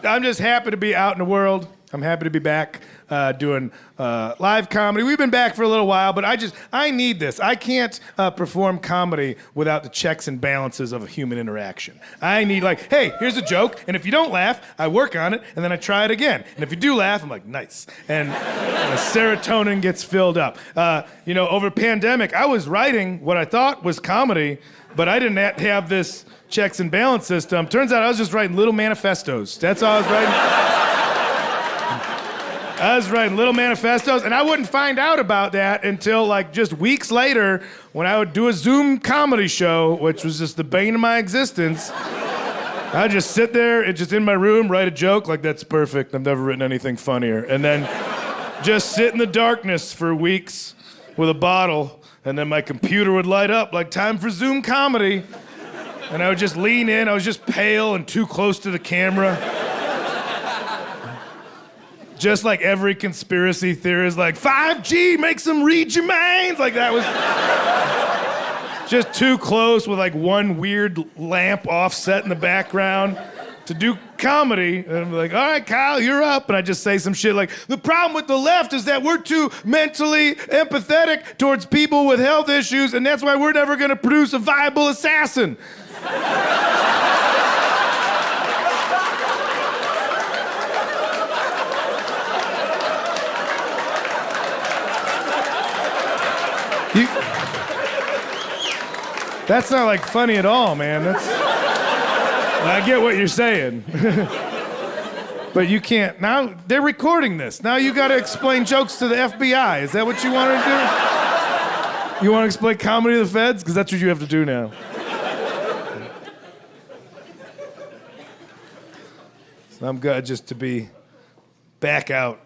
I'm just happy to be out in the world. I'm happy to be back doing live comedy. We've been back for a little while, but I need this. I can't perform comedy without the checks and balances of a human interaction. I need hey, here's a joke, and if you don't laugh, I work on it, and then I try it again. And if you do laugh, I'm like, nice. And the serotonin gets filled up. Over the pandemic, I was writing what I thought was comedy, but I didn't have this checks and balance system. Turns out I was just writing little manifestos. That's all I was writing. I was writing little manifestos, and I wouldn't find out about that until just weeks later when I would do a Zoom comedy show, which was just the bane of my existence. I'd just sit there and just in my room, write a joke, that's perfect. I've never written anything funnier. And then just sit in the darkness for weeks with a bottle, and then my computer would light up time for Zoom comedy. And I would just lean in. I was just pale and too close to the camera. Just like every conspiracy theorist, 5G makes them read your minds. That was just too close with one weird lamp offset in the background to do comedy. And I'm like, all right, Kyle, you're up. And I just say some shit the problem with the left is that we're too mentally empathetic towards people with health issues, and that's why we're never gonna produce a viable assassin. That's not funny at all, man. I get what you're saying. But you can't. Now they're recording this. Now you gotta explain jokes to the FBI. Is that what you want to do? You want to explain comedy to the feds? Because that's what you have to do now. So I'm glad just to be back out.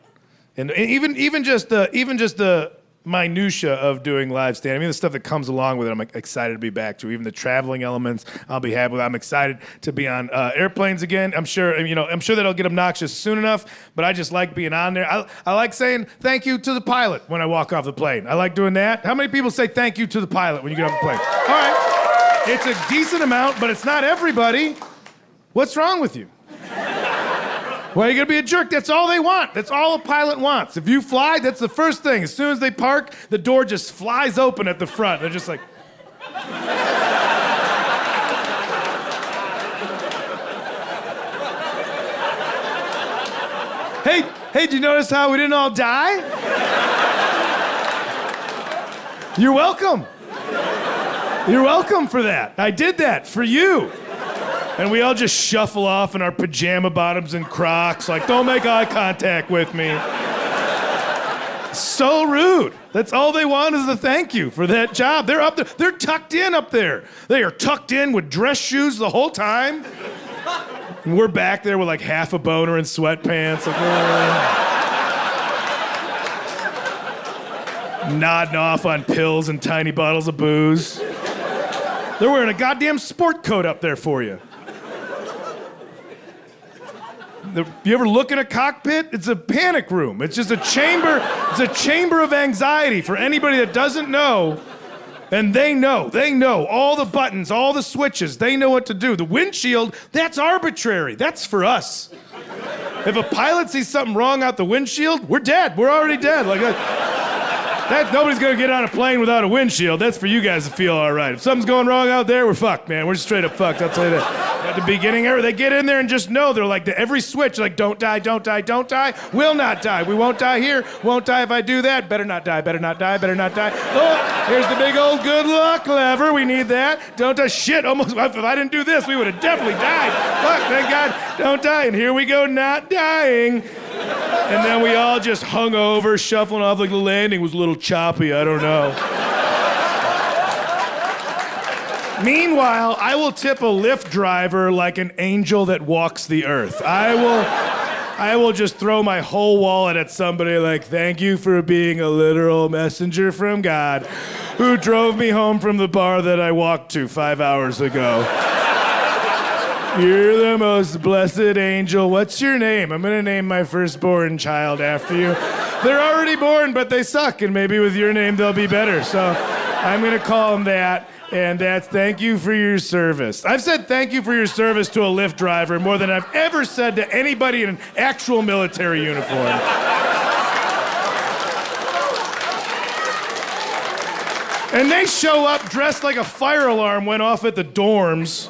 And even just the minutia of doing live stand. I mean, the stuff that comes along with it, I'm excited to be back to. Even the traveling elements, I'll be happy with. I'm excited to be on airplanes again. I'm sure that'll get obnoxious soon enough, but I just like being on there. I like saying thank you to the pilot when I walk off the plane. I like doing that. How many people say thank you to the pilot when you get off the plane? All right. It's a decent amount, but it's not everybody. What's wrong with you? Why are you gonna be a jerk? That's all they want. That's all a pilot wants. If you fly, that's the first thing. As soon as they park, the door just flies open at the front. They're just like... Hey, did you notice how we didn't all die? You're welcome. You're welcome for that. I did that for you. And we all just shuffle off in our pajama bottoms and Crocs, don't make eye contact with me. So rude. That's all they want is a thank you for that job. They're up there. They're tucked in up there. They are tucked in with dress shoes the whole time. And we're back there with half a boner and sweatpants. Nodding off on pills and tiny bottles of booze. They're wearing a goddamn sport coat up there for you. You ever look in a cockpit? It's a panic room. It's just a chamber. It's a chamber of anxiety for anybody that doesn't know. And they know all the buttons, all the switches. They know what to do. The windshield, that's arbitrary. That's for us. If a pilot sees something wrong out the windshield, we're dead. We're already dead. Nobody's gonna get on a plane without a windshield. That's for you guys to feel all right. If something's going wrong out there, we're fucked, man. We're straight up fucked, I'll tell you that. At the beginning, they get in there and just know. They're every switch, don't die, don't die, don't die. Will not die. We won't die here. Won't die if I do that. Better not die, better not die, better not die. Oh, here's the big old good luck lever. We need that. Don't die. Shit, almost. If I didn't do this, we would have definitely died. Fuck, thank God. Don't die. And here we go, not dying. And then we all just hung over, shuffling off the landing was a little choppy, I don't know. Meanwhile, I will tip a Lyft driver like an angel that walks the earth. I will just throw my whole wallet at somebody thank you for being a literal messenger from God who drove me home from the bar that I walked to 5 hours ago. You're the most blessed angel. What's your name? I'm gonna name my firstborn child after you. They're already born, but they suck, and maybe with your name they'll be better. So I'm gonna call them that. And that's thank you for your service. I've said thank you for your service to a Lyft driver more than I've ever said to anybody in an actual military uniform. And they show up dressed like a fire alarm went off at the dorms.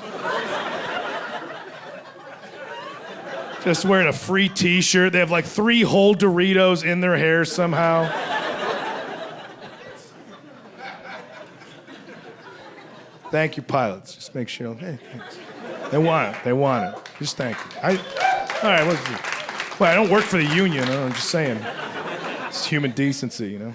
Just wearing a free t-shirt. They have like 3 whole Doritos in their hair somehow. Thank you, pilots. Just make sure. Hey, thanks. They want it. They want it. Just thank you. All right, well, I don't work for the union. I'm just saying. It's human decency, you know?